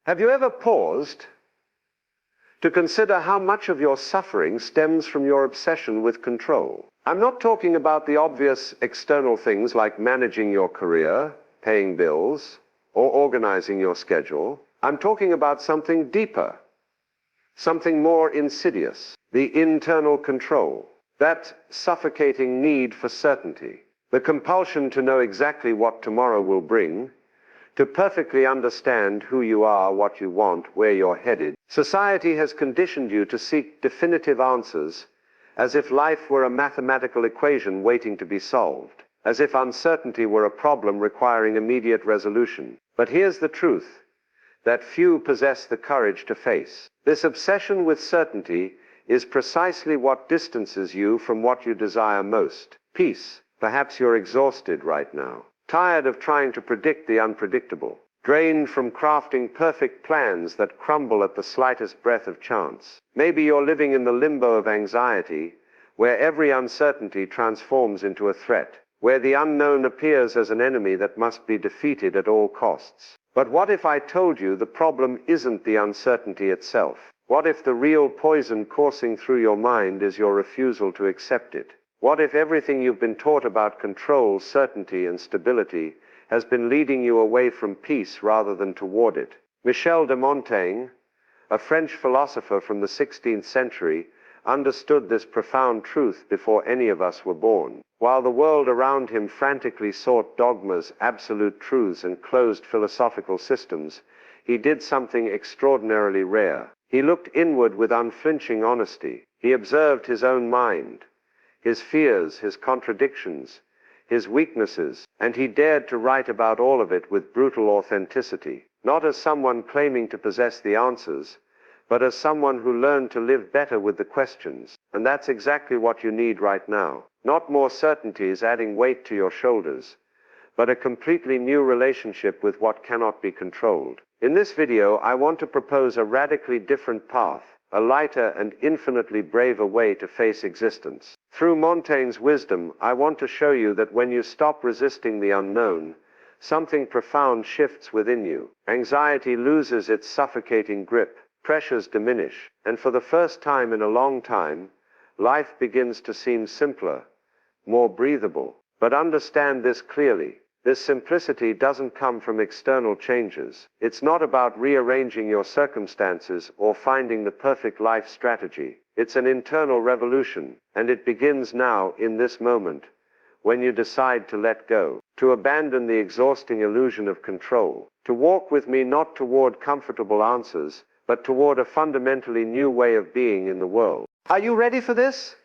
Have you ever paused to consider how much of your suffering stems from your obsession with control? I'm not talking about the obvious external things like managing your career, paying bills, or organizing your schedule. I'm talking about something deeper, something more insidious, the internal control, that suffocating need for certainty, the compulsion to know exactly what tomorrow will bring, to perfectly understand who you are, what you want, where you're headed. Society has conditioned you to seek definitive answers, as if life were a mathematical equation waiting to be solved, as if uncertainty were a problem requiring immediate resolution. But here's the truth that few possess the courage to face. This obsession with certainty is precisely what distances you from what you desire most: peace. Perhaps you're exhausted right now, tired of trying to predict the unpredictable, drained from crafting perfect plans that crumble at the slightest breath of chance. Maybe you're living in the limbo of anxiety, where every uncertainty transforms into a threat, where the unknown appears as an enemy that must be defeated at all costs. But what if I told you the problem isn't the uncertainty itself? What if the real poison coursing through your mind is your refusal to accept it? What if everything you've been taught about control, certainty, and stability has been leading you away from peace rather than toward it? Michel de Montaigne, a French philosopher from the 16th century, understood this profound truth before any of us were born. While the world around him frantically sought dogmas, absolute truths, and closed philosophical systems, he did something extraordinarily rare. He looked inward with unflinching honesty. He observed his own mind, his fears, his contradictions, his weaknesses, and he dared to write about all of it with brutal authenticity, not as someone claiming to possess the answers, but as someone who learned to live better with the questions. And that's exactly what you need right now. Not more certainties adding weight to your shoulders, but a completely new relationship with what cannot be controlled. In this video, I want to propose a radically different path, a lighter and infinitely braver way to face existence. Through Montaigne's wisdom, I want to show you that when you stop resisting the unknown, something profound shifts within you. Anxiety loses its suffocating grip, pressures diminish, and for the first time in a long time, life begins to seem simpler, more breathable. But understand this clearly. This simplicity doesn't come from external changes. It's not about rearranging your circumstances or finding the perfect life strategy. It's an internal revolution, and it begins now, in this moment, when you decide to let go, to abandon the exhausting illusion of control, to walk with me not toward comfortable answers, but toward a fundamentally new way of being in the world. Are you ready for this?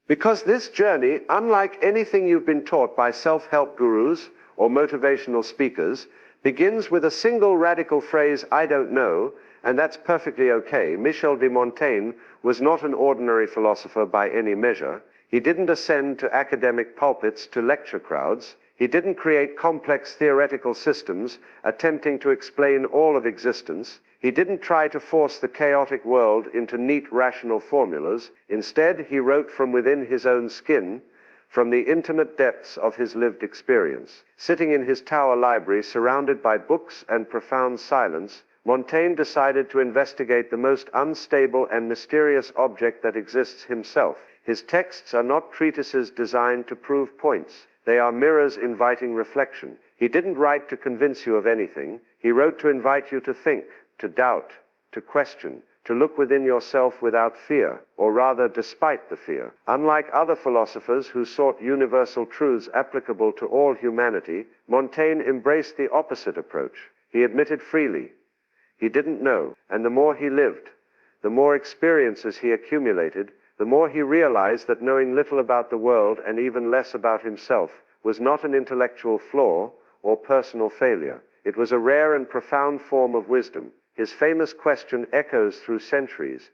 Because this journey, unlike anything you've been taught by self-help gurus or motivational speakers, begins with a single radical phrase, "I don't know," and that's perfectly okay. Michel de Montaigne was not an ordinary philosopher by any measure. He didn't ascend to academic pulpits to lecture crowds. He didn't create complex theoretical systems attempting to explain all of existence. He didn't try to force the chaotic world into neat, rational formulas. Instead, he wrote from within his own skin, from the intimate depths of his lived experience. Sitting in his tower library, surrounded by books and profound silence, Montaigne decided to investigate the most unstable and mysterious object that exists, himself. His texts are not treatises designed to prove points. They are mirrors inviting reflection. He didn't write to convince you of anything. He wrote to invite you to think, to doubt, to question, to look within yourself without fear, or rather despite the fear. Unlike other philosophers who sought universal truths applicable to all humanity, Montaigne embraced the opposite approach. He admitted freely he didn't know, and the more he lived, the more experiences he accumulated, the more he realized that knowing little about the world and even less about himself was not an intellectual flaw or personal failure. It was a rare and profound form of wisdom. His famous question echoes through centuries: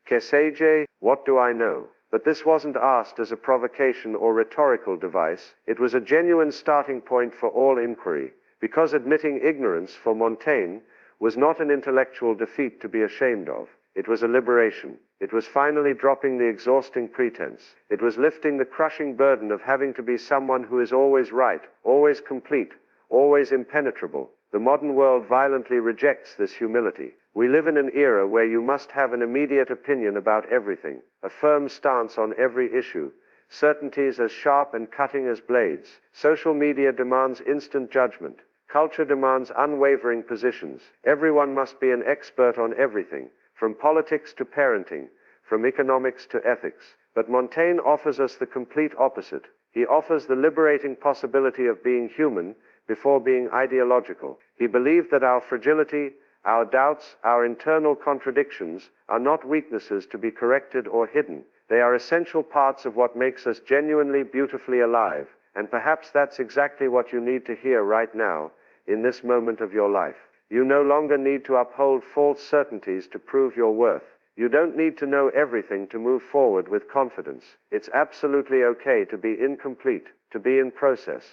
"Que sais-je? What do I know?" But this wasn't asked as a provocation or rhetorical device. It was a genuine starting point for all inquiry, because admitting ignorance for Montaigne was not an intellectual defeat to be ashamed of. It was a liberation. It was finally dropping the exhausting pretense. It was lifting the crushing burden of having to be someone who is always right, always complete, always impenetrable. The modern world violently rejects this humility. We live in an era where you must have an immediate opinion about everything, a firm stance on every issue, certainties as sharp and cutting as blades. Social media demands instant judgment. Culture demands unwavering positions. Everyone must be an expert on everything, from politics to parenting, from economics to ethics. But Montaigne offers us the complete opposite. He offers the liberating possibility of being human before being ideological. He believed that our fragility, our doubts, our internal contradictions are not weaknesses to be corrected or hidden. They are essential parts of what makes us genuinely, beautifully alive. And perhaps that's exactly what you need to hear right now, in this moment of your life. You no longer need to uphold false certainties to prove your worth. You don't need to know everything to move forward with confidence. It's absolutely okay to be incomplete, to be in process,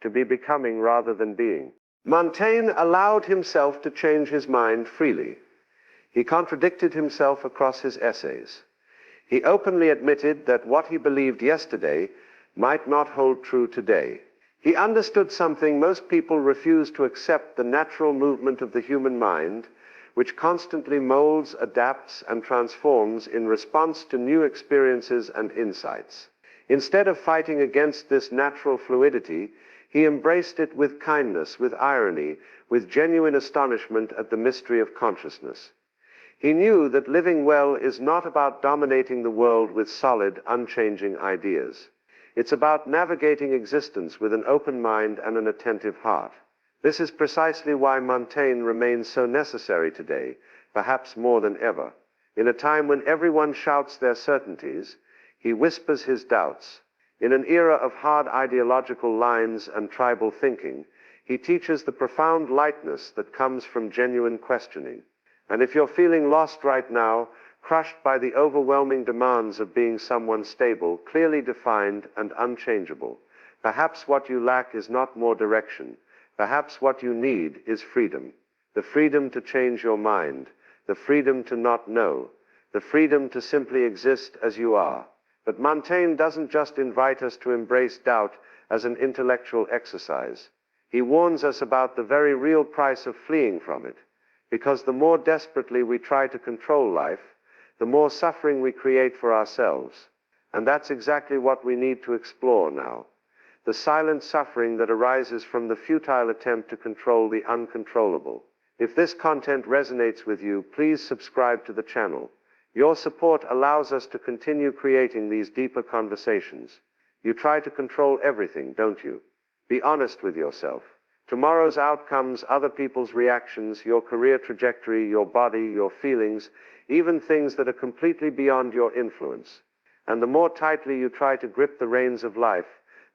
to be becoming rather than being. Montaigne allowed himself to change his mind freely. He contradicted himself across his essays. He openly admitted that what he believed yesterday might not hold true today. He understood something most people refuse to accept: the natural movement of the human mind, which constantly molds, adapts, and transforms in response to new experiences and insights. Instead of fighting against this natural fluidity, he embraced it with kindness, with irony, with genuine astonishment at the mystery of consciousness. He knew that living well is not about dominating the world with solid, unchanging ideas. It's about navigating existence with an open mind and an attentive heart. This is precisely why Montaigne remains so necessary today, perhaps more than ever. In a time when everyone shouts their certainties, he whispers his doubts. In an era of hard ideological lines and tribal thinking, he teaches the profound lightness that comes from genuine questioning. And if you're feeling lost right now, crushed by the overwhelming demands of being someone stable, clearly defined, and unchangeable, perhaps what you lack is not more direction. Perhaps what you need is freedom. The freedom to change your mind, the freedom to not know, the freedom to simply exist as you are. But Montaigne doesn't just invite us to embrace doubt as an intellectual exercise. He warns us about the very real price of fleeing from it, because the more desperately we try to control life, the more suffering we create for ourselves. And that's exactly what we need to explore now. The silent suffering that arises from the futile attempt to control the uncontrollable. If this content resonates with you, please subscribe to the channel. Your support allows us to continue creating these deeper conversations. You try to control everything, don't you? Be honest with yourself. Tomorrow's outcomes, other people's reactions, your career trajectory, your body, your feelings, even things that are completely beyond your influence. And the more tightly you try to grip the reins of life,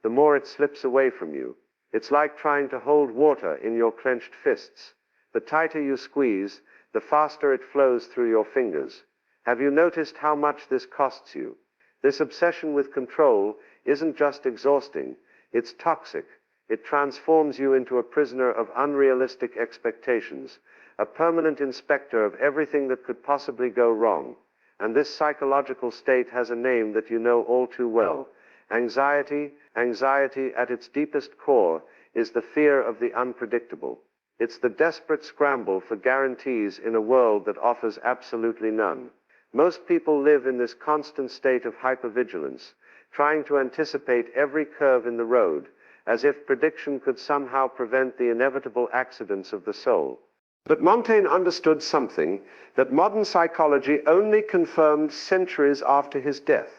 the more it slips away from you. It's like trying to hold water in your clenched fists. The tighter you squeeze, the faster it flows through your fingers. Have you noticed how much this costs you? This obsession with control isn't just exhausting, it's toxic. It transforms you into a prisoner of unrealistic expectations, a permanent inspector of everything that could possibly go wrong. And this psychological state has a name that you know all too well. Anxiety. Anxiety at its deepest core is the fear of the unpredictable. It's the desperate scramble for guarantees in a world that offers absolutely none. Most people live in this constant state of hypervigilance, trying to anticipate every curve in the road, as if prediction could somehow prevent the inevitable accidents of the soul. But Montaigne understood something that modern psychology only confirmed centuries after his death.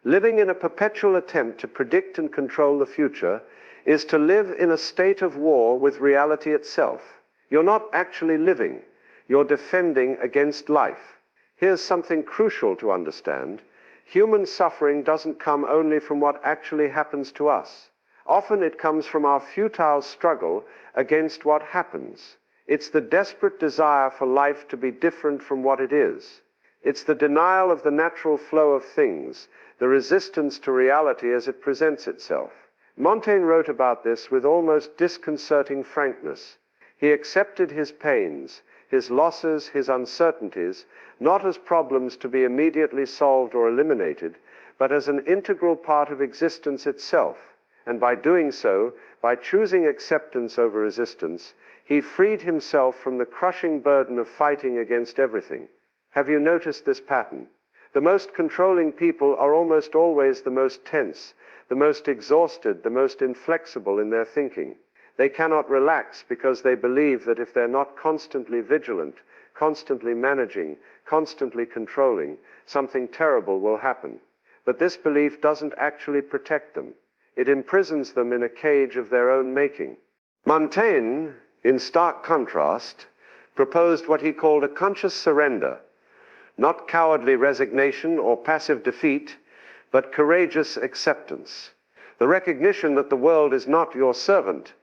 Living in a perpetual attempt to predict and control the future is to live in a state of war with reality itself. You're not actually living, you're defending against life. Here's something crucial to understand. Human suffering doesn't come only from what actually happens to us. Often it comes from our futile struggle against what happens. It's the desperate desire for life to be different from what it is. It's the denial of the natural flow of things, the resistance to reality as it presents itself. Montaigne wrote about this with almost disconcerting frankness. He accepted his pains, his losses, his uncertainties, not as problems to be immediately solved or eliminated, but as an integral part of existence itself. And by doing so, by choosing acceptance over resistance, He freed himself from the crushing burden of fighting against everything. Have you noticed this pattern? The most controlling people are almost always the most tense, the most exhausted, the most inflexible in their thinking. They cannot relax because they believe that if they're not constantly vigilant, constantly managing, constantly controlling, something terrible will happen. But this belief doesn't actually protect them. It imprisons them in a cage of their own making. Montaigne, in stark contrast, proposed what he called a conscious surrender, not cowardly resignation or passive defeat, but courageous acceptance. The recognition that the world is not your servant,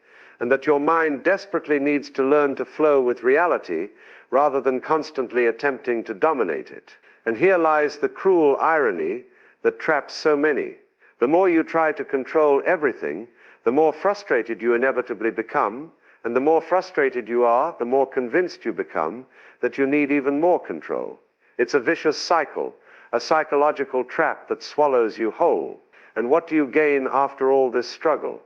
and that your mind desperately needs to learn to flow with reality rather than constantly attempting to dominate it. And here lies the cruel irony that traps so many. The more you try to control everything, the more frustrated you inevitably become, and the more frustrated you are, the more convinced you become that you need even more control. It's a vicious cycle, a psychological trap that swallows you whole. And what do you gain after all this struggle?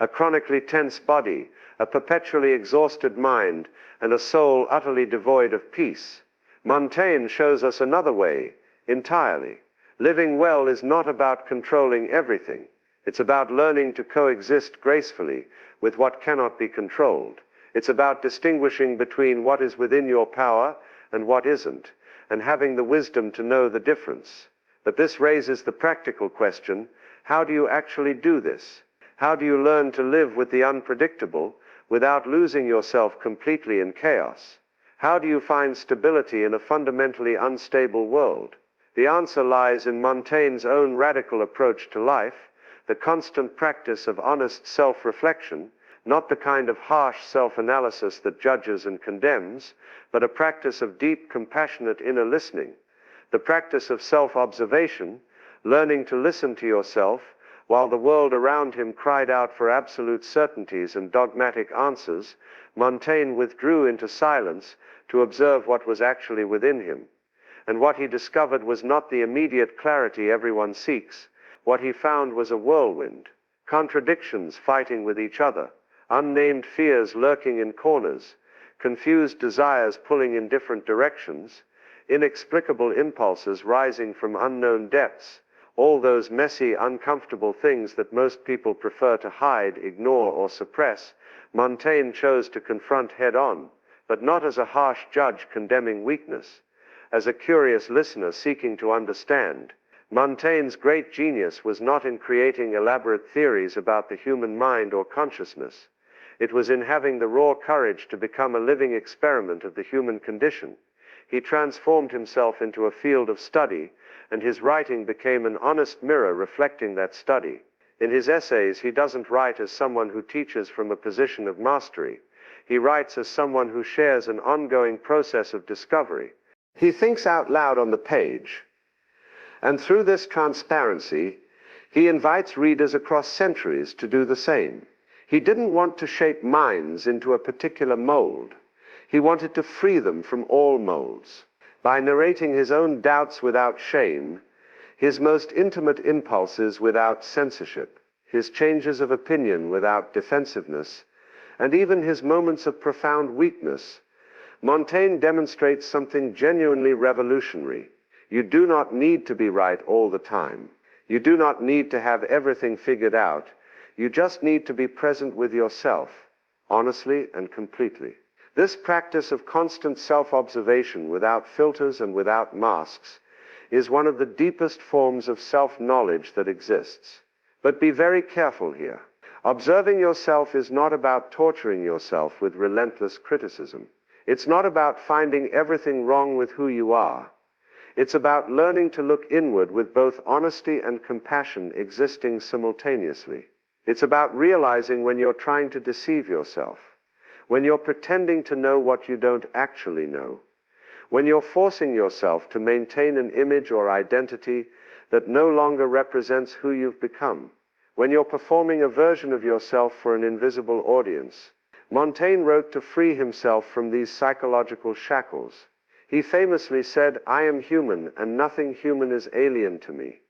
A chronically tense body, a perpetually exhausted mind, and a soul utterly devoid of peace. Montaigne shows us another way, entirely. Living well is not about controlling everything. It's about learning to coexist gracefully with what cannot be controlled. It's about distinguishing between what is within your power and what isn't, and having the wisdom to know the difference. But this raises the practical question, how do you actually do this? How do you learn to live with the unpredictable without losing yourself completely in chaos? How do you find stability in a fundamentally unstable world? The answer lies in Montaigne's own radical approach to life, the constant practice of honest self-reflection, not the kind of harsh self-analysis that judges and condemns, but a practice of deep, compassionate inner listening, the practice of self-observation, learning to listen to yourself while the world around him cried out for absolute certainties and dogmatic answers. Montaigne withdrew into silence to observe what was actually within him. And what he discovered was not the immediate clarity everyone seeks. What he found was a whirlwind, contradictions fighting with each other, unnamed fears lurking in corners, confused desires pulling in different directions, inexplicable impulses rising from unknown depths, all those messy, uncomfortable things that most people prefer to hide, ignore, or suppress. Montaigne chose to confront head-on, but not as a harsh judge condemning weakness, as a curious listener seeking to understand. Montaigne's great genius was not in creating elaborate theories about the human mind or consciousness. It was in having the raw courage to become a living experiment of the human condition. He transformed himself into a field of study, and his writing became an honest mirror reflecting that study. In his essays, he doesn't write as someone who teaches from a position of mastery. He writes as someone who shares an ongoing process of discovery. He thinks out loud on the page, and through this transparency, he invites readers across centuries to do the same. He didn't want to shape minds into a particular mold. He wanted to free them from all molds. By narrating his own doubts without shame, his most intimate impulses without censorship, his changes of opinion without defensiveness, and even his moments of profound weakness, Montaigne demonstrates something genuinely revolutionary. You do not need to be right all the time. You do not need to have everything figured out. You just need to be present with yourself, honestly and completely. This practice of constant self-observation without filters and without masks is one of the deepest forms of self-knowledge that exists. But be very careful here. Observing yourself is not about torturing yourself with relentless criticism. It's not about finding everything wrong with who you are. It's about learning to look inward with both honesty and compassion existing simultaneously. It's about realizing when you're trying to deceive yourself, when you're pretending to know what you don't actually know, when you're forcing yourself to maintain an image or identity that no longer represents who you've become, when you're performing a version of yourself for an invisible audience. Montaigne wrote to free himself from these psychological shackles. He famously said, "I am human, and nothing human is alien to me."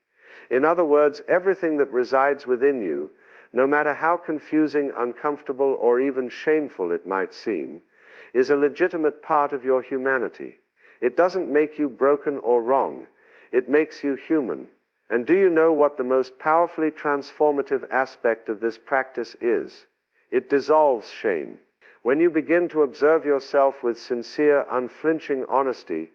In other words, everything that resides within you, no matter how confusing, uncomfortable, or even shameful it might seem, is a legitimate part of your humanity. It doesn't make you broken or wrong. It makes you human. And do you know what the most powerfully transformative aspect of this practice is? It dissolves shame. When you begin to observe yourself with sincere, unflinching honesty,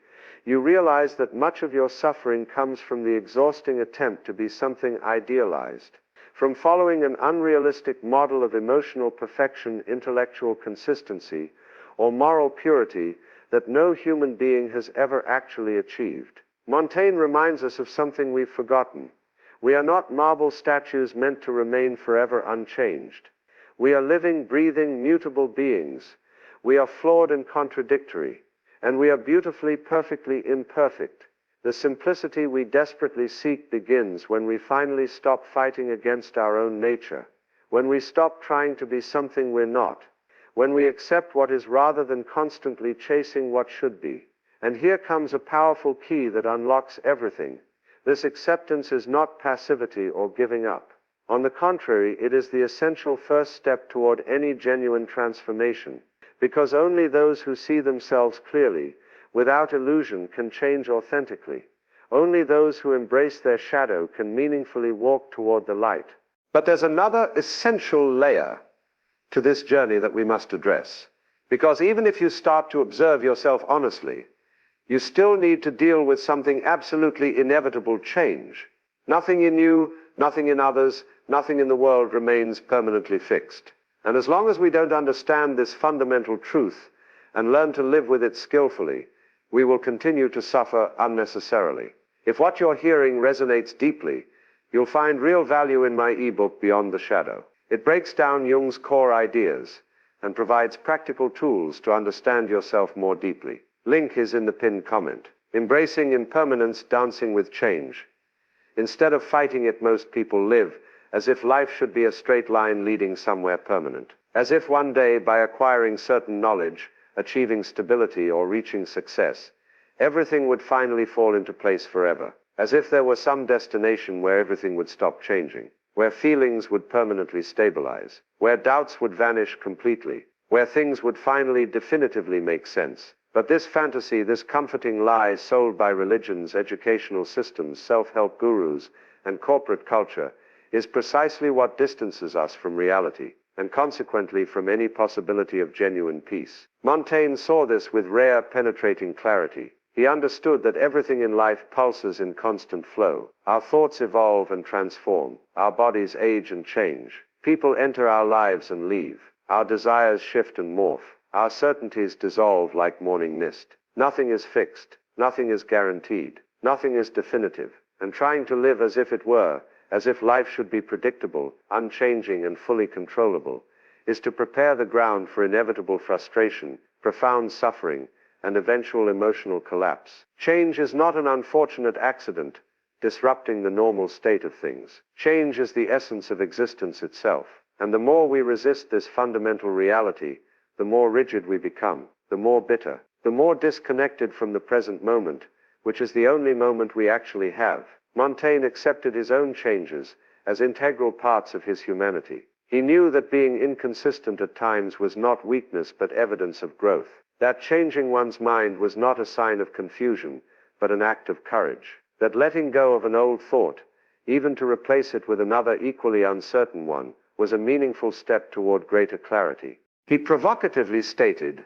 you realize that much of your suffering comes from the exhausting attempt to be something idealized, from following an unrealistic model of emotional perfection, intellectual consistency, or moral purity that no human being has ever actually achieved. Montaigne reminds us of something we've forgotten. We are not marble statues meant to remain forever unchanged. We are living, breathing, mutable beings. We are flawed and contradictory, and we are beautifully, perfectly imperfect. The simplicity we desperately seek begins when we finally stop fighting against our own nature, when we stop trying to be something we're not, when we accept what is rather than constantly chasing what should be. And here comes a powerful key that unlocks everything. This acceptance is not passivity or giving up. On the contrary, it is the essential first step toward any genuine transformation, because only those who see themselves clearly, without illusion, can change authentically. Only those who embrace their shadow can meaningfully walk toward the light. But there's another essential layer to this journey that we must address, because even if you start to observe yourself honestly, you still need to deal with something absolutely inevitable: change. Nothing in you, nothing in others, nothing in the world remains permanently fixed. And as long as we don't understand this fundamental truth and learn to live with it skillfully, we will continue to suffer unnecessarily. If what you're hearing resonates deeply, you'll find real value in my ebook, Beyond the Shadow. It breaks down Jung's core ideas and provides practical tools to understand yourself more deeply. Link is in the pinned comment. Embracing impermanence, dancing with change. Instead of fighting it, most people live as if life should be a straight line leading somewhere permanent. As if one day, by acquiring certain knowledge, achieving stability, or reaching success, everything would finally fall into place forever. As if there were some destination where everything would stop changing, where feelings would permanently stabilize, where doubts would vanish completely, where things would finally definitively make sense. But this fantasy, this comforting lie sold by religions, educational systems, self-help gurus, and corporate culture, is precisely what distances us from reality, and consequently from any possibility of genuine peace. Montaigne saw this with rare, penetrating clarity. He understood that everything in life pulses in constant flow. Our thoughts evolve and transform. Our bodies age and change. People enter our lives and leave. Our desires shift and morph. Our certainties dissolve like morning mist. Nothing is fixed. Nothing is guaranteed. Nothing is definitive. And trying to live as if it were, as if life should be predictable, unchanging, and fully controllable, is to prepare the ground for inevitable frustration, profound suffering, and eventual emotional collapse. Change is not an unfortunate accident, disrupting the normal state of things. Change is the essence of existence itself. And the more we resist this fundamental reality, the more rigid we become, the more bitter, the more disconnected from the present moment, which is the only moment we actually have. Montaigne accepted his own changes as integral parts of his humanity. He knew that being inconsistent at times was not weakness but evidence of growth, that changing one's mind was not a sign of confusion but an act of courage, that letting go of an old thought, even to replace it with another equally uncertain one, was a meaningful step toward greater clarity. He provocatively stated,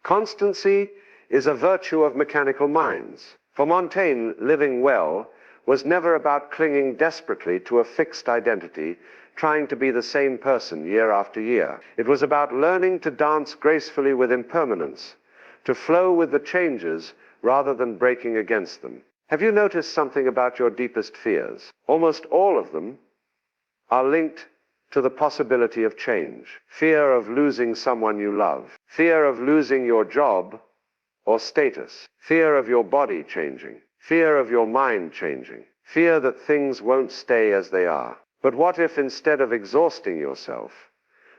"Constancy is a virtue of mechanical minds." For Montaigne, living well was never about clinging desperately to a fixed identity, trying to be the same person year after year. It was about learning to dance gracefully with impermanence, to flow with the changes rather than breaking against them. Have you noticed something about your deepest fears? Almost all of them are linked to the possibility of change. Fear of losing someone you love, fear of losing your job or status, fear of your body changing, fear of your mind changing, fear that things won't stay as they are. But what if, instead of exhausting yourself,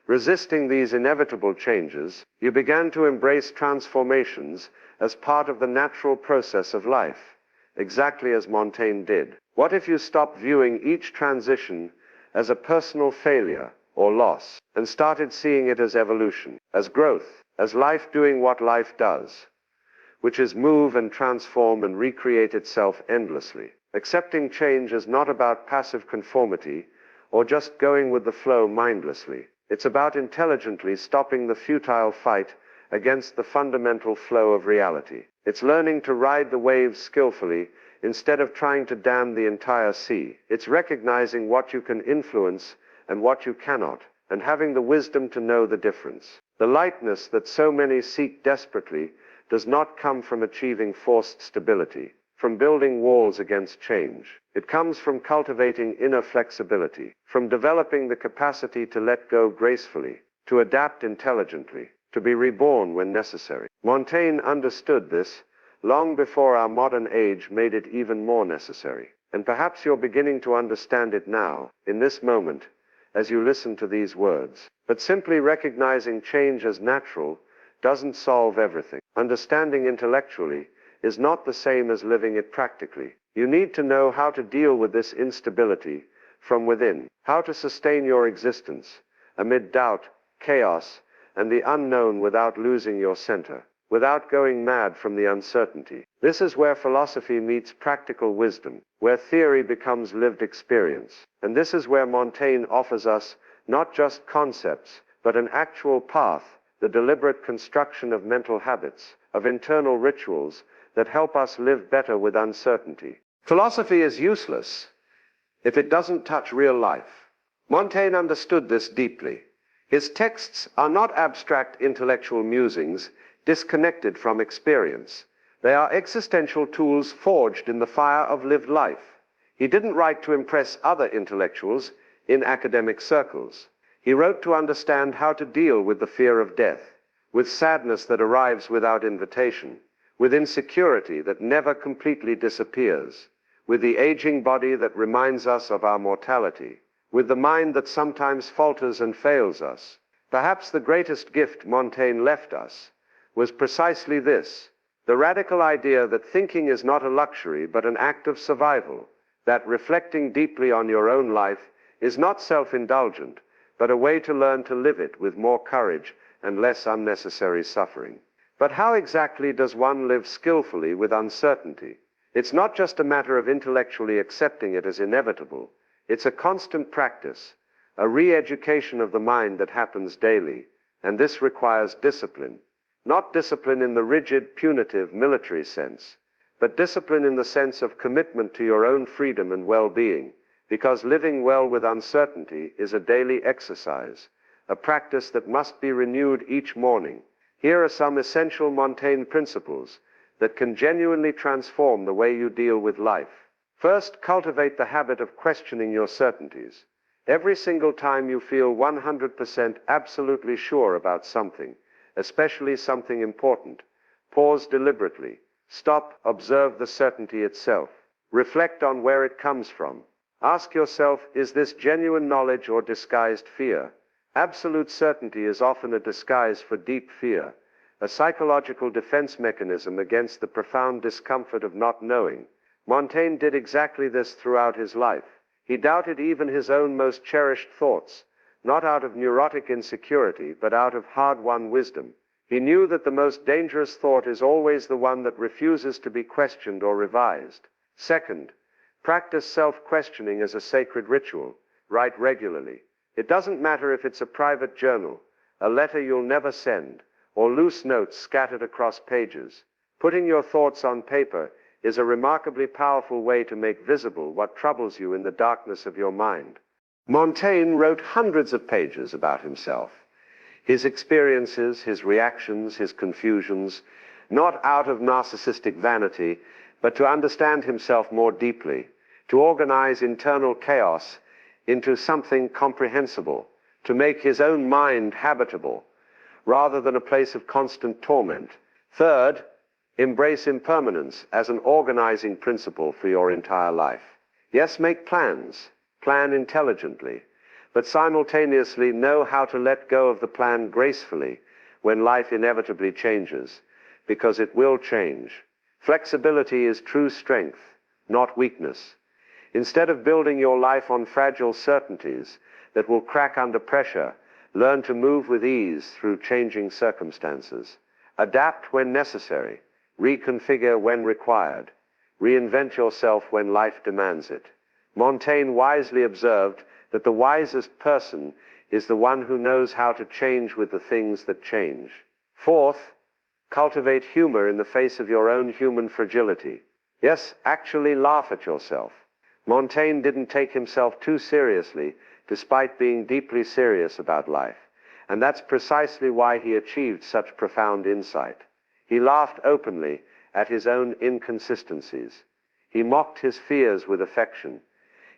resisting these inevitable changes, you began to embrace transformations as part of the natural process of life, exactly as Montaigne did? What if you stopped viewing each transition as a personal failure or loss, and started seeing it as evolution, as growth, as life doing what life does, which is move and transform and recreate itself endlessly. Accepting change is not about passive conformity or just going with the flow mindlessly. It's about intelligently stopping the futile fight against the fundamental flow of reality. It's learning to ride the waves skillfully instead of trying to dam the entire sea. It's recognizing what you can influence and what you cannot, and having the wisdom to know the difference. The lightness that so many seek desperately does not come from achieving forced stability, from building walls against change. It comes from cultivating inner flexibility, from developing the capacity to let go gracefully, to adapt intelligently, to be reborn when necessary. Montaigne understood this long before our modern age made it even more necessary. And perhaps you're beginning to understand it now, in this moment, as you listen to these words. But simply recognizing change as natural doesn't solve everything. Understanding intellectually is not the same as living it practically. You need to know how to deal with this instability from within, how to sustain your existence amid doubt, chaos, and the unknown without losing your center, without going mad from the uncertainty. This is where philosophy meets practical wisdom, where theory becomes lived experience. And this is where Montaigne offers us not just concepts, but an actual path, the deliberate construction of mental habits, of internal rituals that help us live better with uncertainty. Philosophy is useless if it doesn't touch real life. Montaigne understood this deeply. His texts are not abstract intellectual musings disconnected from experience. They are existential tools forged in the fire of lived life. He didn't write to impress other intellectuals in academic circles. He wrote to understand how to deal with the fear of death, with sadness that arrives without invitation, with insecurity that never completely disappears, with the aging body that reminds us of our mortality, with the mind that sometimes falters and fails us. Perhaps the greatest gift Montaigne left us was precisely this, the radical idea that thinking is not a luxury but an act of survival, that reflecting deeply on your own life is not self-indulgent, but a way to learn to live it with more courage and less unnecessary suffering. But how exactly does one live skillfully with uncertainty? It's not just a matter of intellectually accepting it as inevitable. It's a constant practice, a re-education of the mind that happens daily, and this requires discipline. Not discipline in the rigid, punitive, military sense, but discipline in the sense of commitment to your own freedom and well-being, because living well with uncertainty is a daily exercise, a practice that must be renewed each morning. Here are some essential Montaigne principles that can genuinely transform the way you deal with life. First, cultivate the habit of questioning your certainties. Every single time you feel 100% absolutely sure about something, especially something important, pause deliberately. Stop, observe the certainty itself. Reflect on where it comes from. Ask yourself, is this genuine knowledge or disguised fear? Absolute certainty is often a disguise for deep fear, a psychological defense mechanism against the profound discomfort of not knowing. Montaigne did exactly this throughout his life. He doubted even his own most cherished thoughts, not out of neurotic insecurity, but out of hard-won wisdom. He knew that the most dangerous thought is always the one that refuses to be questioned or revised. Second, practice self-questioning as a sacred ritual. Write regularly. It doesn't matter if it's a private journal, a letter you'll never send, or loose notes scattered across pages. Putting your thoughts on paper is a remarkably powerful way to make visible what troubles you in the darkness of your mind. Montaigne wrote hundreds of pages about himself, his experiences, his reactions, his confusions, not out of narcissistic vanity, but to understand himself more deeply, to organize internal chaos into something comprehensible, to make his own mind habitable, rather than a place of constant torment. Third, embrace impermanence as an organizing principle for your entire life. Yes, make plans. Plan intelligently, but simultaneously know how to let go of the plan gracefully when life inevitably changes, because it will change. Flexibility is true strength, not weakness. Instead of building your life on fragile certainties that will crack under pressure, learn to move with ease through changing circumstances. Adapt when necessary. Reconfigure when required. Reinvent yourself when life demands it. Montaigne wisely observed that the wisest person is the one who knows how to change with the things that change. Fourth, cultivate humor in the face of your own human fragility. Yes, actually laugh at yourself. Montaigne didn't take himself too seriously, despite being deeply serious about life. And that's precisely why he achieved such profound insight. He laughed openly at his own inconsistencies. He mocked his fears with affection.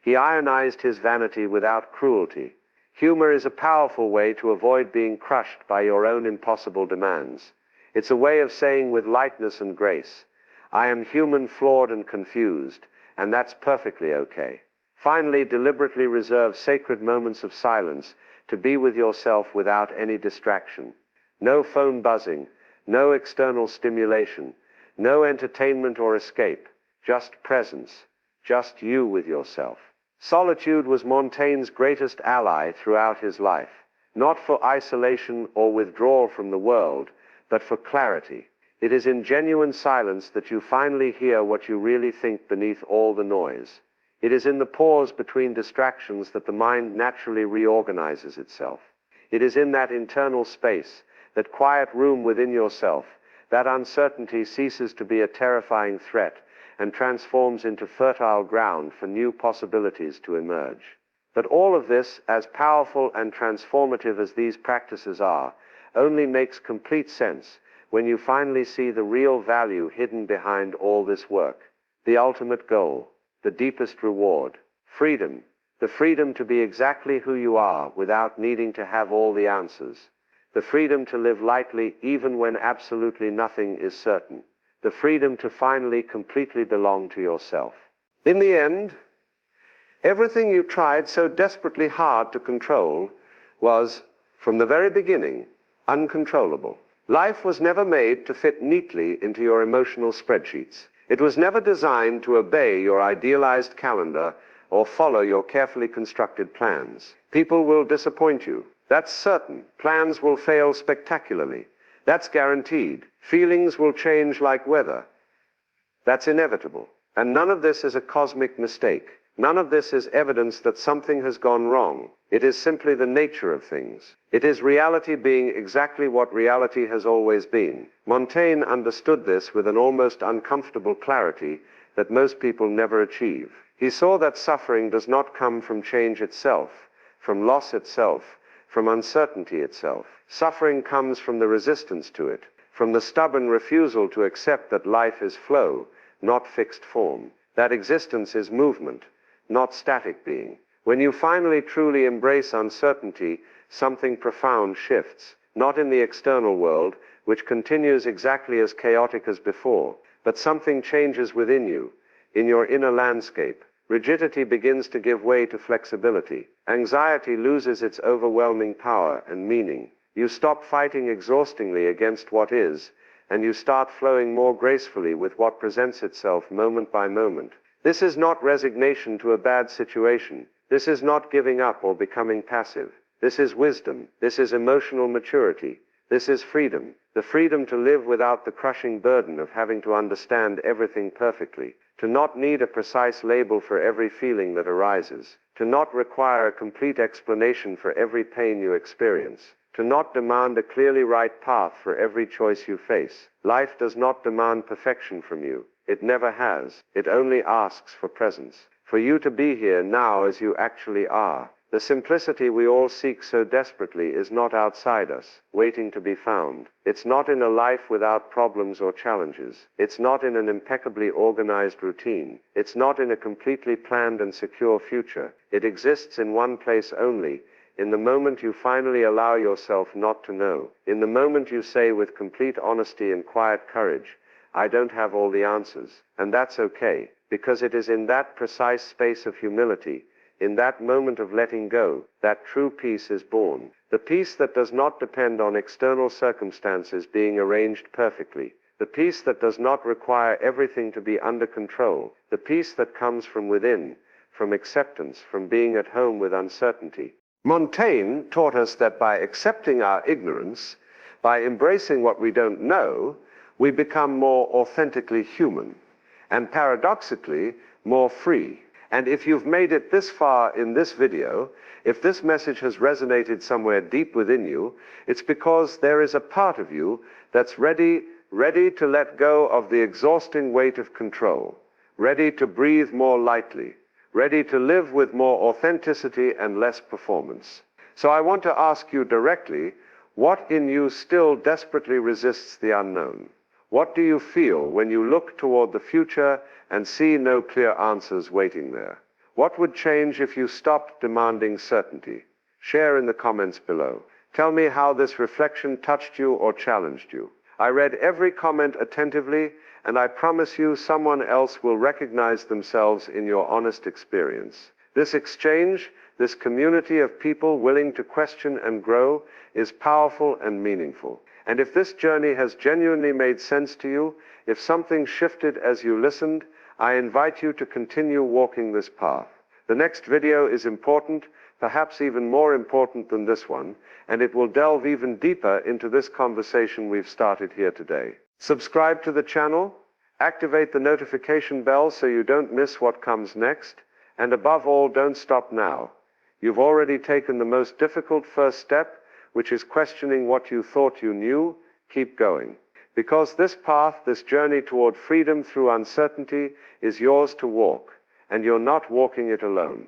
He ionized his vanity without cruelty. Humor is a powerful way to avoid being crushed by your own impossible demands. It's a way of saying with lightness and grace, I am human, flawed, and confused, and that's perfectly okay. Finally, deliberately reserve sacred moments of silence to be with yourself without any distraction. No phone buzzing, no external stimulation, no entertainment or escape, just presence, just you with yourself. Solitude was Montaigne's greatest ally throughout his life, not for isolation or withdrawal from the world, but for clarity. It is in genuine silence that you finally hear what you really think beneath all the noise. It is in the pause between distractions that the mind naturally reorganizes itself. It is in that internal space, that quiet room within yourself, that uncertainty ceases to be a terrifying threat and transforms into fertile ground for new possibilities to emerge. But all of this, as powerful and transformative as these practices are, only makes complete sense when you finally see the real value hidden behind all this work. The ultimate goal, the deepest reward, freedom, the freedom to be exactly who you are without needing to have all the answers, the freedom to live lightly even when absolutely nothing is certain, the freedom to finally completely belong to yourself. In the end, everything you tried so desperately hard to control was, from the very beginning, uncontrollable. Life was never made to fit neatly into your emotional spreadsheets. It was never designed to obey your idealized calendar or follow your carefully constructed plans. People will disappoint you. That's certain. Plans will fail spectacularly. That's guaranteed. Feelings will change like weather. That's inevitable. And none of this is a cosmic mistake. None of this is evidence that something has gone wrong. It is simply the nature of things. It is reality being exactly what reality has always been. Montaigne understood this with an almost uncomfortable clarity that most people never achieve. He saw that suffering does not come from change itself, from loss itself, from uncertainty itself. Suffering comes from the resistance to it, from the stubborn refusal to accept that life is flow, not fixed form, that existence is movement, not static being. When you finally truly embrace uncertainty, something profound shifts, not in the external world, which continues exactly as chaotic as before, but something changes within you, in your inner landscape. Rigidity begins to give way to flexibility. Anxiety loses its overwhelming power and meaning. You stop fighting exhaustingly against what is, and you start flowing more gracefully with what presents itself moment by moment. This is not resignation to a bad situation. This is not giving up or becoming passive. This is wisdom. This is emotional maturity. This is freedom. The freedom to live without the crushing burden of having to understand everything perfectly. To not need a precise label for every feeling that arises. To not require a complete explanation for every pain you experience. To not demand a clearly right path for every choice you face. Life does not demand perfection from you. It never has. It only asks for presence. For you to be here now as you actually are. The simplicity we all seek so desperately is not outside us, waiting to be found. It's not in a life without problems or challenges. It's not in an impeccably organized routine. It's not in a completely planned and secure future. It exists in one place only, in the moment you finally allow yourself not to know. In the moment you say with complete honesty and quiet courage, I don't have all the answers. And that's okay, because it is in that precise space of humility, in that moment of letting go, that true peace is born. The peace that does not depend on external circumstances being arranged perfectly. The peace that does not require everything to be under control. The peace that comes from within, from acceptance, from being at home with uncertainty. Montaigne taught us that by accepting our ignorance, by embracing what we don't know, we become more authentically human, and paradoxically, more free. And if you've made it this far in this video, if this message has resonated somewhere deep within you, it's because there is a part of you that's ready to let go of the exhausting weight of control, ready to breathe more lightly, ready to live with more authenticity and less performance. So I want to ask you directly, what in you still desperately resists the unknown? What do you feel when you look toward the future and see no clear answers waiting there? What would change if you stopped demanding certainty? Share in the comments below. Tell me how this reflection touched you or challenged you. I read every comment attentively, and I promise you someone else will recognize themselves in your honest experience. This exchange, this community of people willing to question and grow, is powerful and meaningful. And if this journey has genuinely made sense to you, if something shifted as you listened, I invite you to continue walking this path. The next video is important, perhaps even more important than this one, and it will delve even deeper into this conversation we've started here today. Subscribe to the channel, activate the notification bell so you don't miss what comes next, and above all, don't stop now. You've already taken the most difficult first step, which is questioning what you thought you knew. Keep going. Because this path, this journey toward freedom through uncertainty, is yours to walk, and you're not walking it alone.